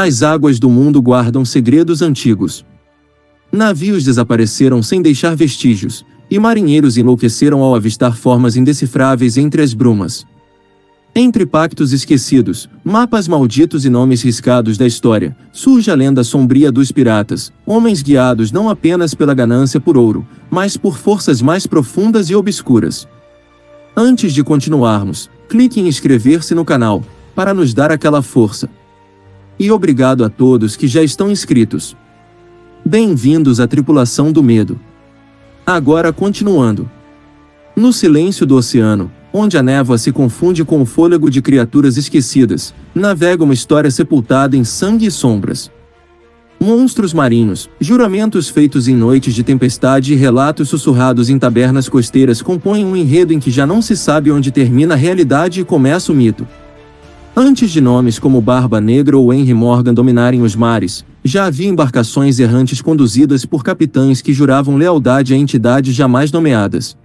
As águas do mundo guardam segredos antigos. Navios desapareceram sem deixar vestígios, e marinheiros enlouqueceram ao avistar formas indecifráveis entre as brumas. Entre pactos esquecidos, mapas malditos e nomes riscados da história, surge a lenda sombria dos piratas, homens guiados não apenas pela ganância por ouro, mas por forças mais profundas e obscuras. Antes de continuarmos, clique em inscrever-se no canal, para nos dar aquela força. E obrigado a todos que já estão inscritos. Bem-vindos à tripulação do medo. Agora continuando. No silêncio do oceano, onde a névoa se confunde com o fôlego de criaturas esquecidas, navega uma história sepultada em sangue e sombras. Monstros marinhos, juramentos feitos em noites de tempestade e relatos sussurrados em tabernas costeiras compõem um enredo em que já não se sabe onde termina a realidade e começa o mito. Antes de nomes como Barba Negra ou Henry Morgan dominarem os mares, já havia embarcações errantes conduzidas por capitães que juravam lealdade a entidades jamais nomeadas.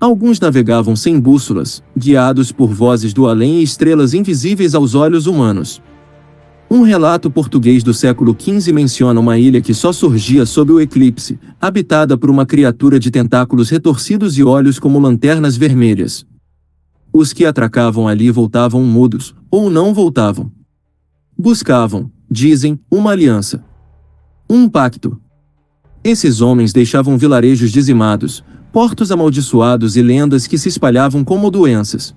Alguns navegavam sem bússolas, guiados por vozes do além e estrelas invisíveis aos olhos humanos. Um relato português do século XV menciona uma ilha que só surgia sob o eclipse, habitada por uma criatura de tentáculos retorcidos e olhos como lanternas vermelhas. Os que atracavam ali voltavam mudos, ou não voltavam. Buscavam, dizem, uma aliança. Um pacto. Esses homens deixavam vilarejos dizimados, portos amaldiçoados e lendas que se espalhavam como doenças.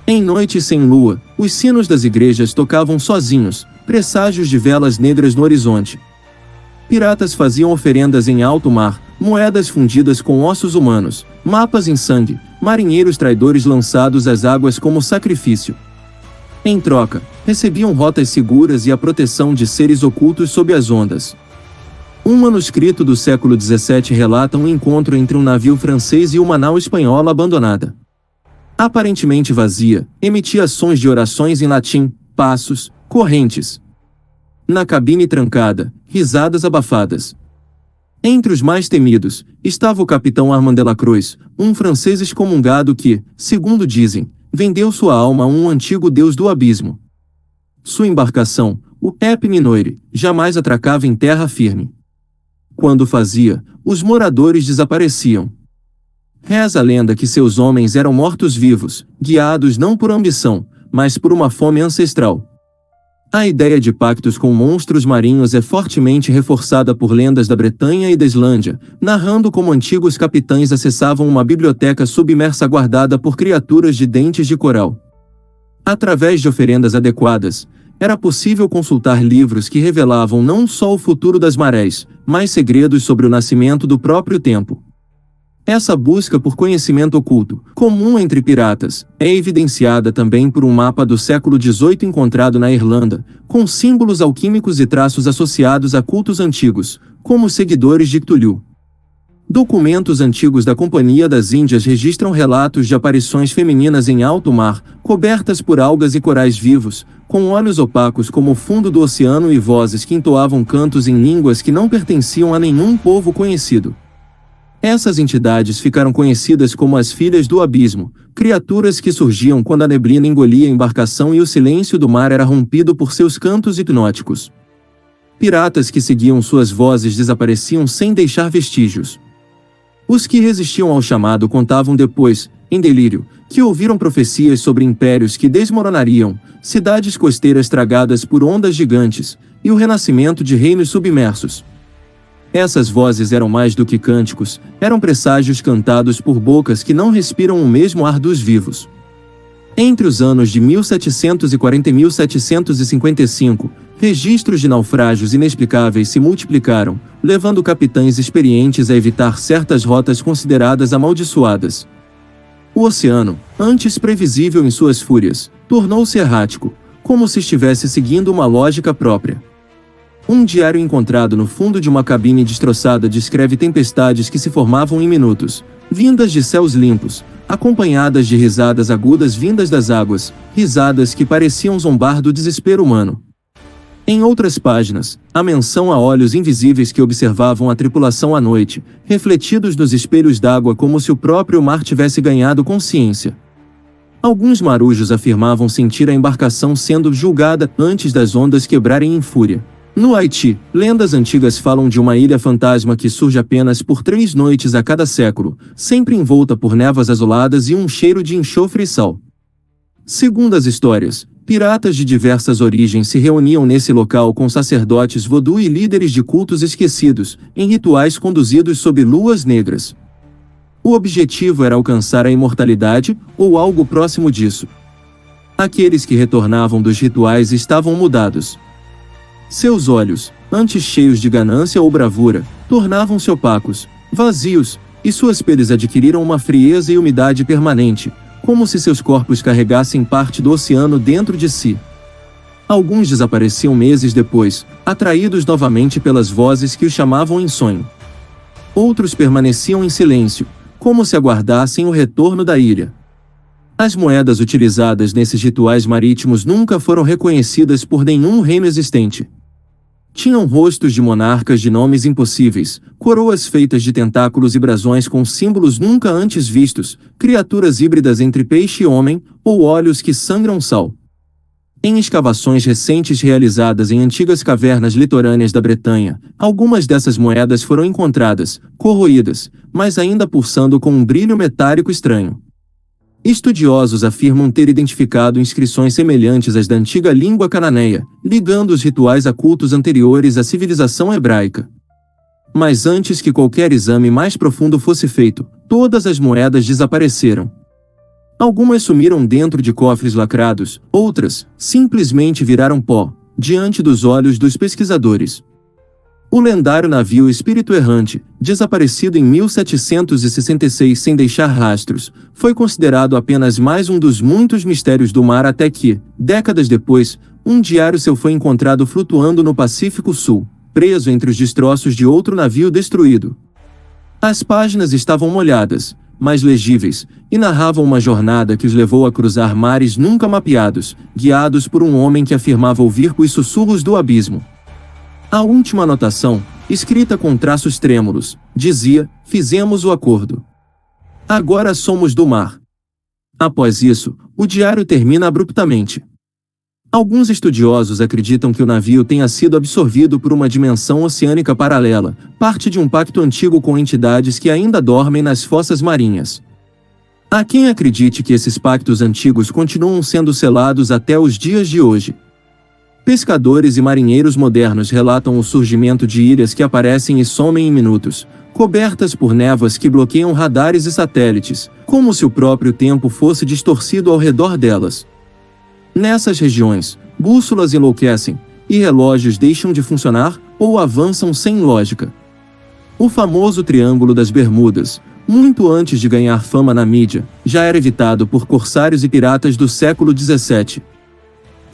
Em noites sem lua, os sinos das igrejas tocavam sozinhos, presságios de velas negras no horizonte. Piratas faziam oferendas em alto mar, moedas fundidas com ossos humanos, mapas em sangue, marinheiros traidores lançados às águas como sacrifício. Em troca, recebiam rotas seguras e a proteção de seres ocultos sob as ondas. Um manuscrito do século XVII relata um encontro entre um navio francês e uma nau espanhola abandonada. Aparentemente vazia, emitia sons de orações em latim, passos, correntes. Na cabine trancada, risadas abafadas. Entre os mais temidos, estava o capitão Armand Delacroix, um francês excomungado que, segundo dizem, vendeu sua alma a um antigo deus do abismo. Sua embarcação, o Epine Noire, jamais atracava em terra firme. Quando fazia, os moradores desapareciam. Reza a lenda que seus homens eram mortos-vivos, guiados não por ambição, mas por uma fome ancestral. A ideia de pactos com monstros marinhos é fortemente reforçada por lendas da Bretanha e da Islândia, narrando como antigos capitães acessavam uma biblioteca submersa guardada por criaturas de dentes de coral. Através de oferendas adequadas, era possível consultar livros que revelavam não só o futuro das marés, mas segredos sobre o nascimento do próprio tempo. Essa busca por conhecimento oculto, comum entre piratas, é evidenciada também por um mapa do século XVIII encontrado na Irlanda, com símbolos alquímicos e traços associados a cultos antigos, como os seguidores de Cthulhu. Documentos antigos da Companhia das Índias registram relatos de aparições femininas em alto mar, cobertas por algas e corais vivos, com olhos opacos como o fundo do oceano e vozes que entoavam cantos em línguas que não pertenciam a nenhum povo conhecido. Essas entidades ficaram conhecidas como as Filhas do Abismo, criaturas que surgiam quando a neblina engolia a embarcação e o silêncio do mar era rompido por seus cantos hipnóticos. Piratas que seguiam suas vozes desapareciam sem deixar vestígios. Os que resistiam ao chamado contavam depois, em delírio, que ouviram profecias sobre impérios que desmoronariam, cidades costeiras tragadas por ondas gigantes, e o renascimento de reinos submersos. Essas vozes eram mais do que cânticos, eram presságios cantados por bocas que não respiram o mesmo ar dos vivos. Entre os anos de 1740 e 1755, registros de naufrágios inexplicáveis se multiplicaram, levando capitães experientes a evitar certas rotas consideradas amaldiçoadas. O oceano, antes previsível em suas fúrias, tornou-se errático, como se estivesse seguindo uma lógica própria. Um diário encontrado no fundo de uma cabine destroçada descreve tempestades que se formavam em minutos, vindas de céus limpos, acompanhadas de risadas agudas vindas das águas, risadas que pareciam zombar do desespero humano. Em outras páginas, há menção a olhos invisíveis que observavam a tripulação à noite, refletidos nos espelhos d'água como se o próprio mar tivesse ganhado consciência. Alguns marujos afirmavam sentir a embarcação sendo julgada antes das ondas quebrarem em fúria. No Haiti, lendas antigas falam de uma ilha fantasma que surge apenas por 3 noites a cada século, sempre envolta por névoas azuladas e um cheiro de enxofre e sal. Segundo as histórias, piratas de diversas origens se reuniam nesse local com sacerdotes vodú e líderes de cultos esquecidos, em rituais conduzidos sob luas negras. O objetivo era alcançar a imortalidade, ou algo próximo disso. Aqueles que retornavam dos rituais estavam mudados. Seus olhos, antes cheios de ganância ou bravura, tornavam-se opacos, vazios, e suas peles adquiriram uma frieza e umidade permanente, como se seus corpos carregassem parte do oceano dentro de si. Alguns desapareciam meses depois, atraídos novamente pelas vozes que os chamavam em sonho. Outros permaneciam em silêncio, como se aguardassem o retorno da ilha. As moedas utilizadas nesses rituais marítimos nunca foram reconhecidas por nenhum reino existente. Tinham rostos de monarcas de nomes impossíveis, coroas feitas de tentáculos e brasões com símbolos nunca antes vistos, criaturas híbridas entre peixe e homem, ou olhos que sangram sal. Em escavações recentes realizadas em antigas cavernas litorâneas da Bretanha, algumas dessas moedas foram encontradas, corroídas, mas ainda pulsando com um brilho metálico estranho. Estudiosos afirmam ter identificado inscrições semelhantes às da antiga língua cananeia, ligando os rituais a cultos anteriores à civilização hebraica. Mas antes que qualquer exame mais profundo fosse feito, todas as moedas desapareceram. Algumas sumiram dentro de cofres lacrados, outras, simplesmente viraram pó, diante dos olhos dos pesquisadores. O lendário navio Espírito Errante, desaparecido em 1766 sem deixar rastros, foi considerado apenas mais um dos muitos mistérios do mar até que, décadas depois, um diário seu foi encontrado flutuando no Pacífico Sul, preso entre os destroços de outro navio destruído. As páginas estavam molhadas, mas legíveis, e narravam uma jornada que os levou a cruzar mares nunca mapeados, guiados por um homem que afirmava ouvir os sussurros do abismo. A última anotação, escrita com traços trêmulos, dizia: "Fizemos o acordo. Agora somos do mar." Após isso, o diário termina abruptamente. Alguns estudiosos acreditam que o navio tenha sido absorvido por uma dimensão oceânica paralela, parte de um pacto antigo com entidades que ainda dormem nas fossas marinhas. Há quem acredite que esses pactos antigos continuam sendo selados até os dias de hoje. Pescadores e marinheiros modernos relatam o surgimento de ilhas que aparecem e somem em minutos, cobertas por névoas que bloqueiam radares e satélites, como se o próprio tempo fosse distorcido ao redor delas. Nessas regiões, bússolas enlouquecem, e relógios deixam de funcionar ou avançam sem lógica. O famoso Triângulo das Bermudas, muito antes de ganhar fama na mídia, já era evitado por corsários e piratas do século XVII.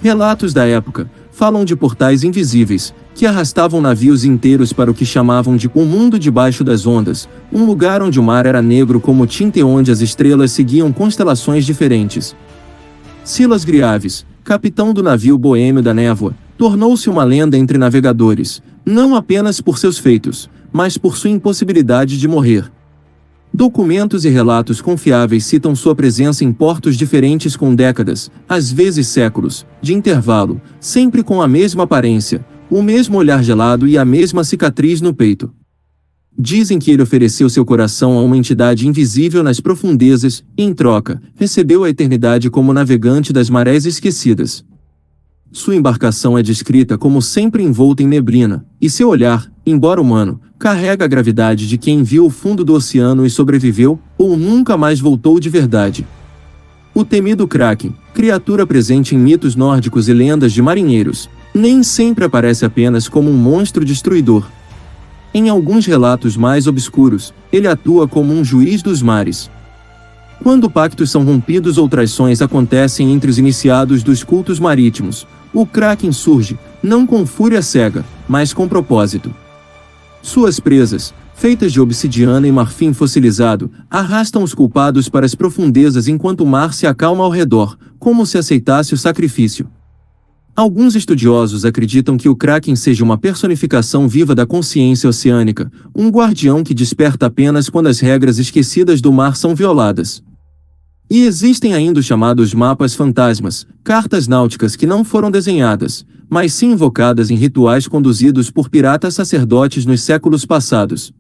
Relatos da época falam de portais invisíveis, que arrastavam navios inteiros para o que chamavam de um mundo debaixo das ondas, um lugar onde o mar era negro como tinta e onde as estrelas seguiam constelações diferentes. Silas Griaves, capitão do navio Boêmio da Névoa, tornou-se uma lenda entre navegadores, não apenas por seus feitos, mas por sua impossibilidade de morrer. Documentos e relatos confiáveis citam sua presença em portos diferentes com décadas, às vezes séculos, de intervalo, sempre com a mesma aparência, o mesmo olhar gelado e a mesma cicatriz no peito. Dizem que ele ofereceu seu coração a uma entidade invisível nas profundezas e, em troca, recebeu a eternidade como navegante das marés esquecidas. Sua embarcação é descrita como sempre envolta em neblina, e seu olhar, embora humano, carrega a gravidade de quem viu o fundo do oceano e sobreviveu, ou nunca mais voltou de verdade. O temido Kraken, criatura presente em mitos nórdicos e lendas de marinheiros, nem sempre aparece apenas como um monstro destruidor. Em alguns relatos mais obscuros, ele atua como um juiz dos mares. Quando pactos são rompidos ou traições acontecem entre os iniciados dos cultos marítimos, o Kraken surge, não com fúria cega, mas com propósito. Suas presas, feitas de obsidiana e marfim fossilizado, arrastam os culpados para as profundezas enquanto o mar se acalma ao redor, como se aceitasse o sacrifício. Alguns estudiosos acreditam que o Kraken seja uma personificação viva da consciência oceânica, um guardião que desperta apenas quando as regras esquecidas do mar são violadas. E existem ainda os chamados mapas fantasmas, cartas náuticas que não foram desenhadas, mas sim invocadas em rituais conduzidos por piratas sacerdotes nos séculos passados.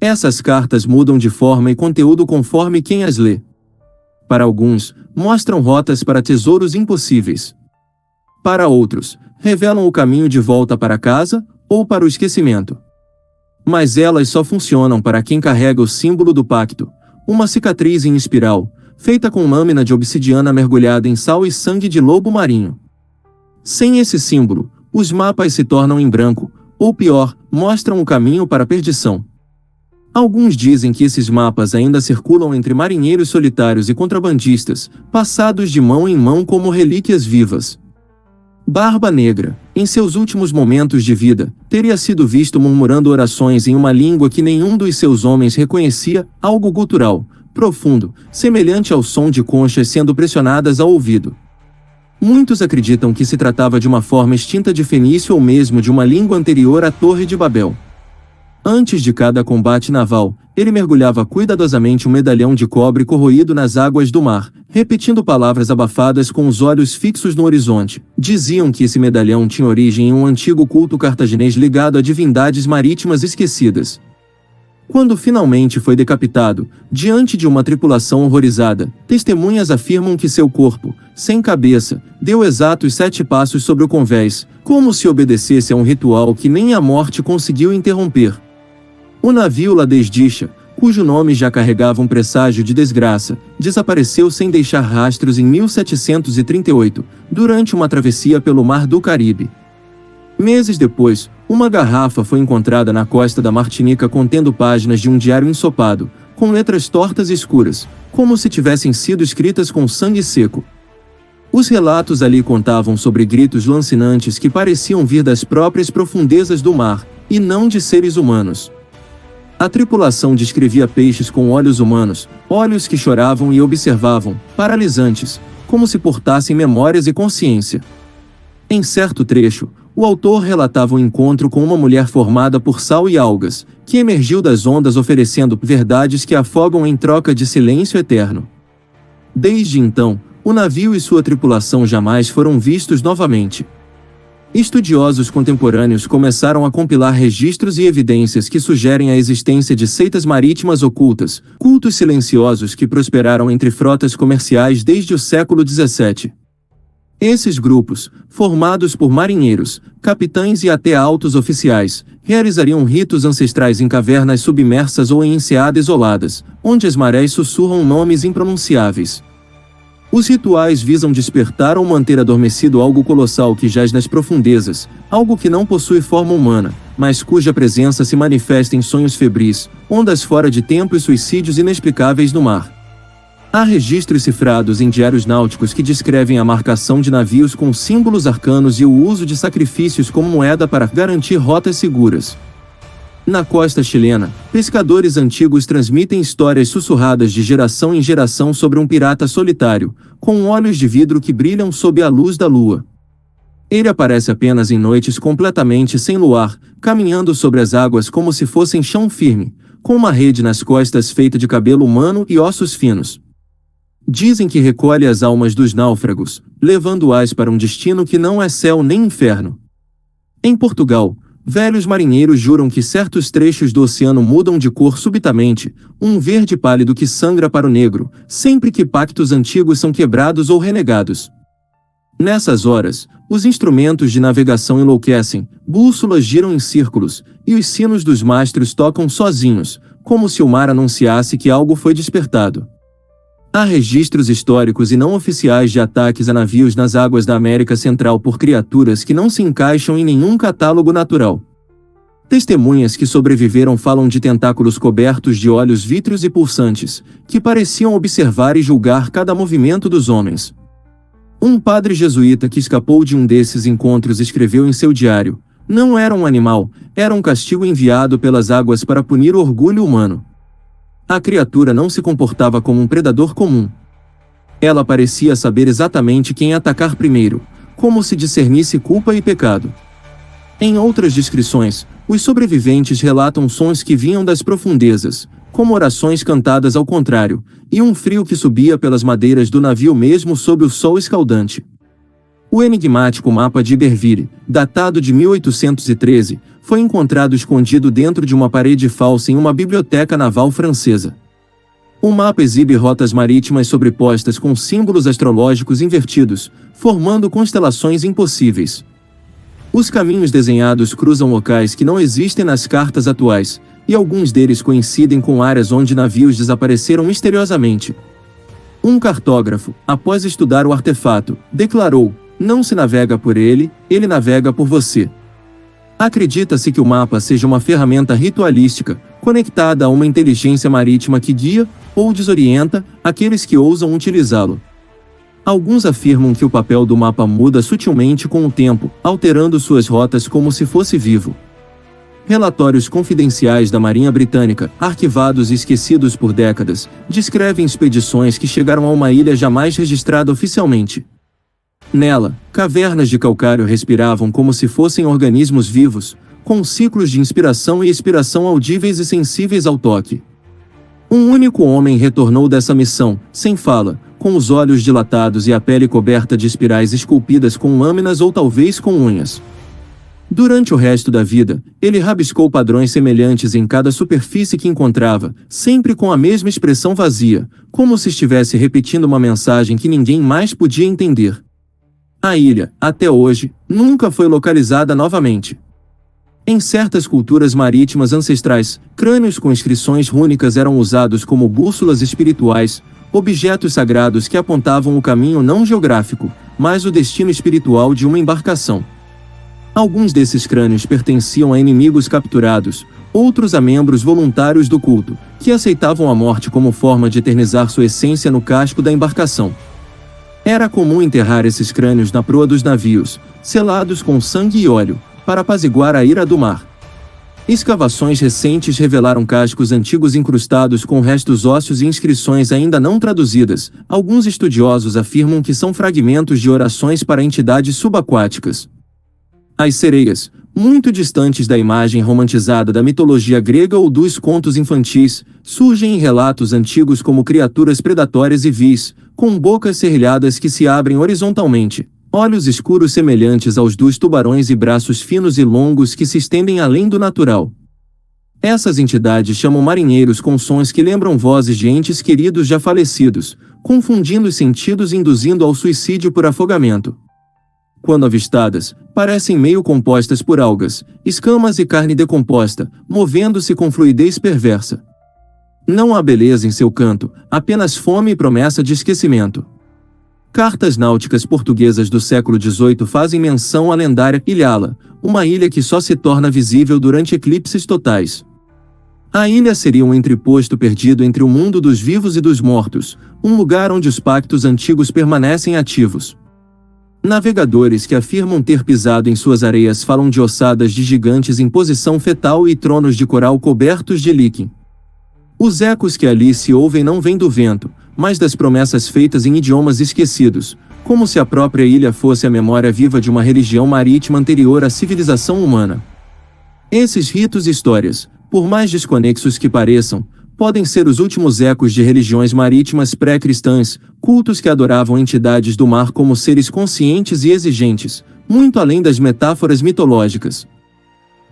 Essas cartas mudam de forma e conteúdo conforme quem as lê. Para alguns, mostram rotas para tesouros impossíveis. Para outros, revelam o caminho de volta para casa ou para o esquecimento. Mas elas só funcionam para quem carrega o símbolo do pacto, uma cicatriz em espiral, feita com lâmina de obsidiana mergulhada em sal e sangue de lobo marinho. Sem esse símbolo, os mapas se tornam em branco, ou pior, mostram o caminho para a perdição. Alguns dizem que esses mapas ainda circulam entre marinheiros solitários e contrabandistas, passados de mão em mão como relíquias vivas. Barba Negra, em seus últimos momentos de vida, teria sido visto murmurando orações em uma língua que nenhum dos seus homens reconhecia, algo gutural, profundo, semelhante ao som de conchas sendo pressionadas ao ouvido. Muitos acreditam que se tratava de uma forma extinta de fenício ou mesmo de uma língua anterior à Torre de Babel. Antes de cada combate naval, ele mergulhava cuidadosamente um medalhão de cobre corroído nas águas do mar, repetindo palavras abafadas com os olhos fixos no horizonte. Diziam que esse medalhão tinha origem em um antigo culto cartaginês ligado a divindades marítimas esquecidas. Quando finalmente foi decapitado, diante de uma tripulação horrorizada, testemunhas afirmam que seu corpo, sem cabeça, deu exatos 7 passos sobre o convés, como se obedecesse a um ritual que nem a morte conseguiu interromper. O navio La Desdicha, cujo nome já carregava um presságio de desgraça, desapareceu sem deixar rastros em 1738, durante uma travessia pelo Mar do Caribe. Meses depois, uma garrafa foi encontrada na costa da Martinica contendo páginas de um diário ensopado, com letras tortas e escuras, como se tivessem sido escritas com sangue seco. Os relatos ali contavam sobre gritos lancinantes que pareciam vir das próprias profundezas do mar, e não de seres humanos. A tripulação descrevia peixes com olhos humanos, olhos que choravam e observavam, paralisantes, como se portassem memórias e consciência. Em certo trecho, o autor relatava um encontro com uma mulher formada por sal e algas, que emergiu das ondas oferecendo verdades que afogam em troca de silêncio eterno. Desde então, o navio e sua tripulação jamais foram vistos novamente. Estudiosos contemporâneos começaram a compilar registros e evidências que sugerem a existência de seitas marítimas ocultas, cultos silenciosos que prosperaram entre frotas comerciais desde o século XVII. Esses grupos, formados por marinheiros, capitães e até altos oficiais, realizariam ritos ancestrais em cavernas submersas ou em enseadas isoladas, onde as marés sussurram nomes impronunciáveis. Os rituais visam despertar ou manter adormecido algo colossal que jaz nas profundezas, algo que não possui forma humana, mas cuja presença se manifesta em sonhos febris, ondas fora de tempo e suicídios inexplicáveis no mar. Há registros cifrados em diários náuticos que descrevem a marcação de navios com símbolos arcanos e o uso de sacrifícios como moeda para garantir rotas seguras. Na costa chilena, pescadores antigos transmitem histórias sussurradas de geração em geração sobre um pirata solitário, com olhos de vidro que brilham sob a luz da lua. Ele aparece apenas em noites completamente sem luar, caminhando sobre as águas como se fossem chão firme, com uma rede nas costas feita de cabelo humano e ossos finos. Dizem que recolhe as almas dos náufragos, levando-as para um destino que não é céu nem inferno. Em Portugal, velhos marinheiros juram que certos trechos do oceano mudam de cor subitamente, um verde pálido que sangra para o negro, sempre que pactos antigos são quebrados ou renegados. Nessas horas, os instrumentos de navegação enlouquecem, bússolas giram em círculos, e os sinos dos mastros tocam sozinhos, como se o mar anunciasse que algo foi despertado. Há registros históricos e não oficiais de ataques a navios nas águas da América Central por criaturas que não se encaixam em nenhum catálogo natural. Testemunhas que sobreviveram falam de tentáculos cobertos de olhos vítreos e pulsantes, que pareciam observar e julgar cada movimento dos homens. Um padre jesuíta que escapou de um desses encontros escreveu em seu diário: "Não era um animal, era um castigo enviado pelas águas para punir o orgulho humano." A criatura não se comportava como um predador comum. Ela parecia saber exatamente quem atacar primeiro, como se discernisse culpa e pecado. Em outras descrições, os sobreviventes relatam sons que vinham das profundezas, como orações cantadas ao contrário, e um frio que subia pelas madeiras do navio mesmo sob o sol escaldante. O enigmático mapa de Iberville, datado de 1813, foi encontrado escondido dentro de uma parede falsa em uma biblioteca naval francesa. O mapa exibe rotas marítimas sobrepostas com símbolos astrológicos invertidos, formando constelações impossíveis. Os caminhos desenhados cruzam locais que não existem nas cartas atuais, e alguns deles coincidem com áreas onde navios desapareceram misteriosamente. Um cartógrafo, após estudar o artefato, declarou: "Não se navega por ele, ele navega por você." Acredita-se que o mapa seja uma ferramenta ritualística, conectada a uma inteligência marítima que guia, ou desorienta, aqueles que ousam utilizá-lo. Alguns afirmam que o papel do mapa muda sutilmente com o tempo, alterando suas rotas como se fosse vivo. Relatórios confidenciais da Marinha Britânica, arquivados e esquecidos por décadas, descrevem expedições que chegaram a uma ilha jamais registrada oficialmente. Nela, cavernas de calcário respiravam como se fossem organismos vivos, com ciclos de inspiração e expiração audíveis e sensíveis ao toque. Um único homem retornou dessa missão, sem fala, com os olhos dilatados e a pele coberta de espirais esculpidas com lâminas ou talvez com unhas. Durante o resto da vida, ele rabiscou padrões semelhantes em cada superfície que encontrava, sempre com a mesma expressão vazia, como se estivesse repetindo uma mensagem que ninguém mais podia entender. A ilha, até hoje, nunca foi localizada novamente. Em certas culturas marítimas ancestrais, crânios com inscrições rúnicas eram usados como bússolas espirituais, objetos sagrados que apontavam o caminho não geográfico, mas o destino espiritual de uma embarcação. Alguns desses crânios pertenciam a inimigos capturados, outros a membros voluntários do culto, que aceitavam a morte como forma de eternizar sua essência no casco da embarcação. Era comum enterrar esses crânios na proa dos navios, selados com sangue e óleo, para apaziguar a ira do mar. Escavações recentes revelaram cascos antigos incrustados com restos ósseos e inscrições ainda não traduzidas. Alguns estudiosos afirmam que são fragmentos de orações para entidades subaquáticas. As sereias, muito distantes da imagem romantizada da mitologia grega ou dos contos infantis, surgem em relatos antigos como criaturas predatórias e vis, com bocas serrilhadas que se abrem horizontalmente, olhos escuros semelhantes aos dos tubarões e braços finos e longos que se estendem além do natural. Essas entidades chamam marinheiros com sons que lembram vozes de entes queridos já falecidos, confundindo os sentidos e induzindo ao suicídio por afogamento. Quando avistadas, parecem meio compostas por algas, escamas e carne decomposta, movendo-se com fluidez perversa. Não há beleza em seu canto, apenas fome e promessa de esquecimento. Cartas náuticas portuguesas do século XVIII fazem menção à lendária Ilhala, uma ilha que só se torna visível durante eclipses totais. A ilha seria um entreposto perdido entre o mundo dos vivos e dos mortos, um lugar onde os pactos antigos permanecem ativos. Navegadores que afirmam ter pisado em suas areias falam de ossadas de gigantes em posição fetal e tronos de coral cobertos de líquen. Os ecos que ali se ouvem não vêm do vento, mas das promessas feitas em idiomas esquecidos, como se a própria ilha fosse a memória viva de uma religião marítima anterior à civilização humana. Esses ritos e histórias, por mais desconexos que pareçam, podem ser os últimos ecos de religiões marítimas pré-cristãs, cultos que adoravam entidades do mar como seres conscientes e exigentes, muito além das metáforas mitológicas.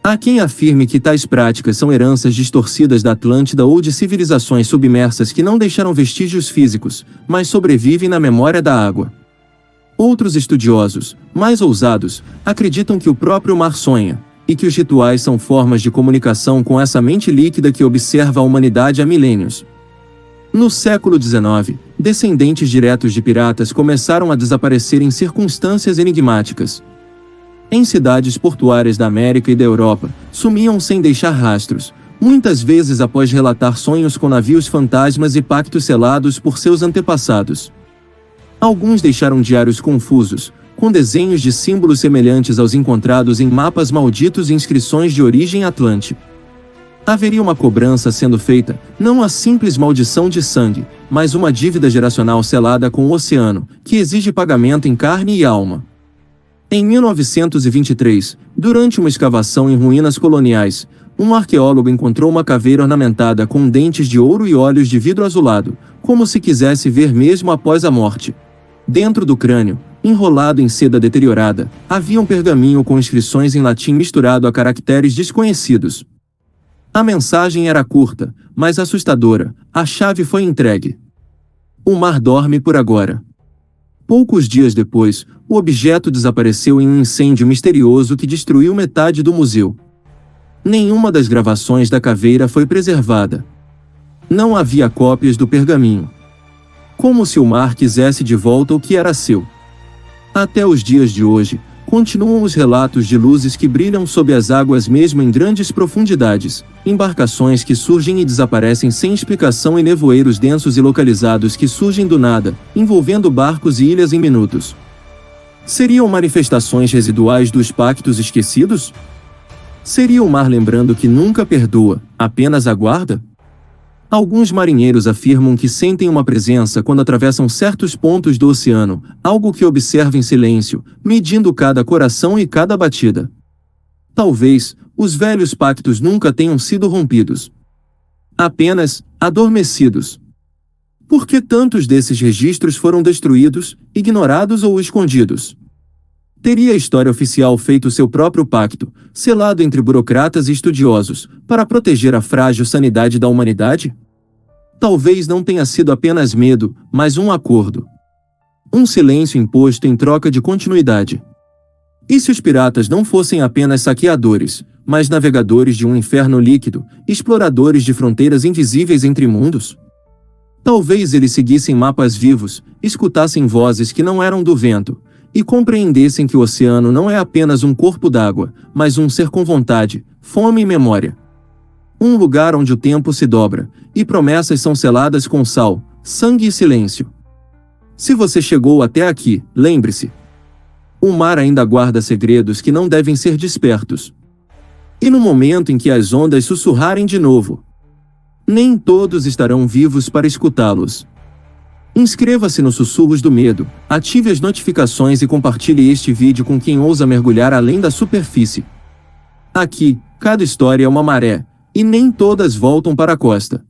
Há quem afirme que tais práticas são heranças distorcidas da Atlântida ou de civilizações submersas que não deixaram vestígios físicos, mas sobrevivem na memória da água. Outros estudiosos, mais ousados, acreditam que o próprio mar sonha, e que os rituais são formas de comunicação com essa mente líquida que observa a humanidade há milênios. No século XIX, descendentes diretos de piratas começaram a desaparecer em circunstâncias enigmáticas. Em cidades portuárias da América e da Europa, sumiam sem deixar rastros, muitas vezes após relatar sonhos com navios fantasmas e pactos selados por seus antepassados. Alguns deixaram diários confusos, com desenhos de símbolos semelhantes aos encontrados em mapas malditos e inscrições de origem atlântica. Haveria uma cobrança sendo feita, não a simples maldição de sangue, mas uma dívida geracional selada com o oceano, que exige pagamento em carne e alma. Em 1923, durante uma escavação em ruínas coloniais, um arqueólogo encontrou uma caveira ornamentada com dentes de ouro e olhos de vidro azulado, como se quisesse ver mesmo após a morte. Dentro do crânio, enrolado em seda deteriorada, havia um pergaminho com inscrições em latim misturado a caracteres desconhecidos. A mensagem era curta, mas assustadora: a chave foi entregue. O mar dorme por agora. Poucos dias depois, o objeto desapareceu em um incêndio misterioso que destruiu metade do museu. Nenhuma das gravações da caveira foi preservada. Não havia cópias do pergaminho. Como se o mar quisesse de volta o que era seu. Até os dias de hoje, continuam os relatos de luzes que brilham sob as águas mesmo em grandes profundidades, embarcações que surgem e desaparecem sem explicação e nevoeiros densos e localizados que surgem do nada, envolvendo barcos e ilhas em minutos. Seriam manifestações residuais dos pactos esquecidos? Seria o mar lembrando que nunca perdoa, apenas aguarda? Alguns marinheiros afirmam que sentem uma presença quando atravessam certos pontos do oceano, algo que observa em silêncio, medindo cada coração e cada batida. Talvez, os velhos pactos nunca tenham sido rompidos. Apenas, adormecidos. Por que tantos desses registros foram destruídos, ignorados ou escondidos? Teria a história oficial feito seu próprio pacto, selado entre burocratas e estudiosos, para proteger a frágil sanidade da humanidade? Talvez não tenha sido apenas medo, mas um acordo. Um silêncio imposto em troca de continuidade. E se os piratas não fossem apenas saqueadores, mas navegadores de um inferno líquido, exploradores de fronteiras invisíveis entre mundos? Talvez eles seguissem mapas vivos, escutassem vozes que não eram do vento, e compreendessem que o oceano não é apenas um corpo d'água, mas um ser com vontade, fome e memória. Um lugar onde o tempo se dobra, e promessas são seladas com sal, sangue e silêncio. Se você chegou até aqui, lembre-se. O mar ainda guarda segredos que não devem ser despertos. E no momento em que as ondas sussurrarem de novo, nem todos estarão vivos para escutá-los. Inscreva-se no Sussurros do Medo, ative as notificações e compartilhe este vídeo com quem ousa mergulhar além da superfície. Aqui, cada história é uma maré, e nem todas voltam para a costa.